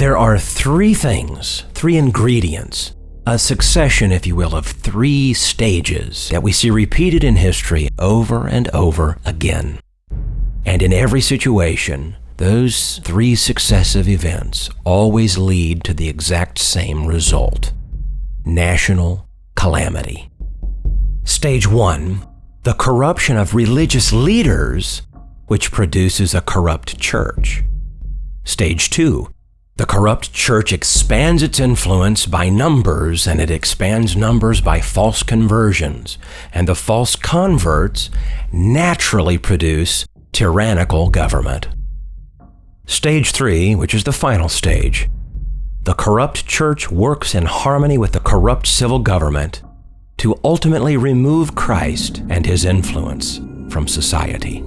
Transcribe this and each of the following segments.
There are three things, three ingredients, a succession, if you will, of three stages that we see repeated in history over and over again. And in every situation, those three successive events always lead to the exact same result: national calamity. Stage 1, the corruption of religious leaders, which produces a corrupt church. Stage 2, the corrupt church expands its influence by numbers, and it expands numbers by false conversions, and the false converts naturally produce tyrannical government. Stage 3, which is the final stage, the corrupt church works in harmony with the corrupt civil government to ultimately remove Christ and his influence from society.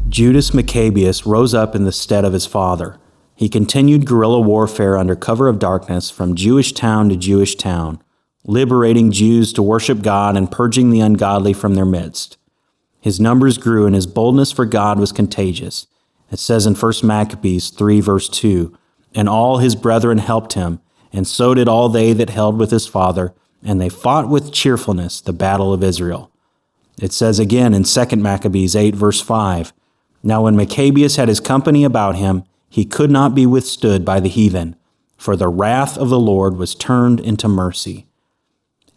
Judas Maccabeus rose up in the stead of his father. He continued guerrilla warfare under cover of darkness from Jewish town to Jewish town, liberating Jews to worship God and purging the ungodly from their midst. His numbers grew and his boldness for God was contagious. It says in 1 Maccabees 3 verse 2, "And all his brethren helped him, and so did all they that held with his father, and they fought with cheerfulness the battle of Israel." It says again in 2 Maccabees 8 verse 5, "Now when Maccabeus had his company about him, he could not be withstood by the heathen, for the wrath of the Lord was turned into mercy."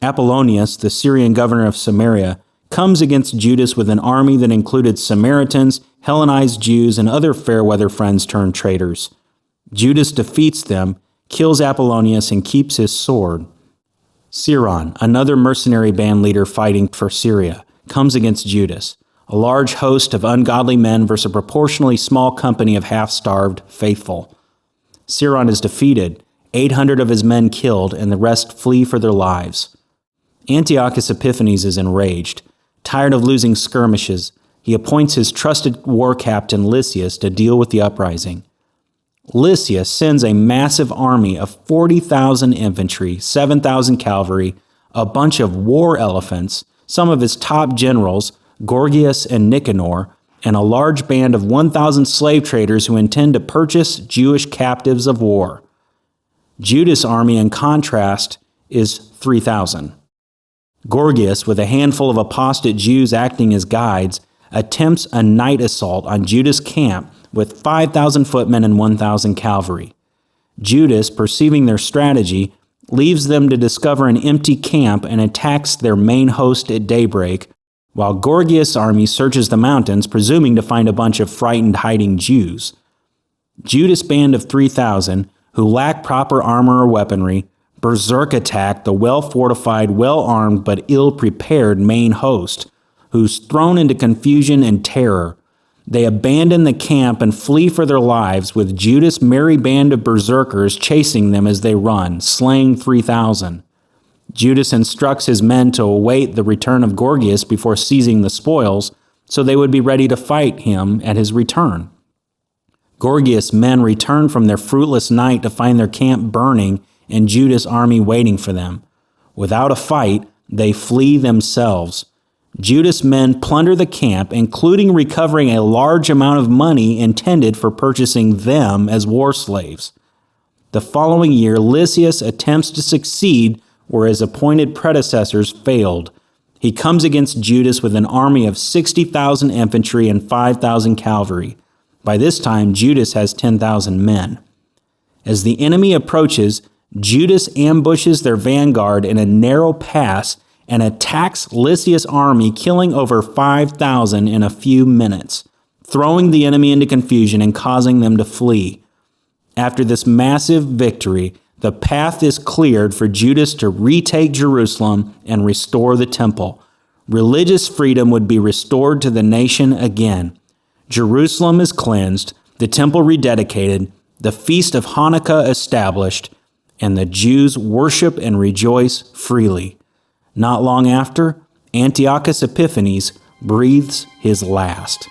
Apollonius, the Syrian governor of Samaria, comes against Judas with an army that included Samaritans, Hellenized Jews, and other fair-weather friends turned traitors. Judas defeats them, kills Apollonius, and keeps his sword. Siron, another mercenary band leader fighting for Syria, comes against Judas. A large host of ungodly men versus a proportionally small company of half-starved faithful. Siron is defeated, 800 of his men killed, and the rest flee for their lives. Antiochus Epiphanes is enraged. Tired of losing skirmishes, he appoints his trusted war captain Lysias to deal with the uprising. Lysias sends a massive army of 40,000 infantry, 7,000 cavalry, a bunch of war elephants, some of his top generals, Gorgias and Nicanor, and a large band of 1,000 slave traders who intend to purchase Jewish captives of war. Judas' army, in contrast, is 3,000. Gorgias, with a handful of apostate Jews acting as guides, attempts a night assault on Judas' camp with 5,000 footmen and 1,000 cavalry. Judas, perceiving their strategy, leaves them to discover an empty camp and attacks their main host at daybreak, while Gorgias' army searches the mountains, presuming to find a bunch of frightened hiding Jews. Judas' band of 3,000, who lack proper armor or weaponry, berserk attack the well-fortified, well-armed, but ill-prepared main host, who's thrown into confusion and terror. They abandon the camp and flee for their lives, with Judas' merry band of berserkers chasing them as they run, slaying 3,000. Judas instructs his men to await the return of Gorgias before seizing the spoils, so they would be ready to fight him at his return. Gorgias' men return from their fruitless night to find their camp burning and Judas' army waiting for them. Without a fight, they flee themselves. Judas' men plunder the camp, including recovering a large amount of money intended for purchasing them as war slaves. The following year, Lysias attempts to succeed where his appointed predecessors failed. He comes against Judas with an army of 60,000 infantry and 5,000 cavalry. By this time, Judas has 10,000 men. As the enemy approaches, Judas ambushes their vanguard in a narrow pass and attacks Lysias' army, killing over 5,000 in a few minutes, throwing the enemy into confusion and causing them to flee. After this massive victory, the path is cleared for Judas to retake Jerusalem and restore the temple. Religious freedom would be restored to the nation again. Jerusalem is cleansed, the temple rededicated, the feast of Hanukkah established, and the Jews worship and rejoice freely. Not long after, Antiochus Epiphanes breathes his last.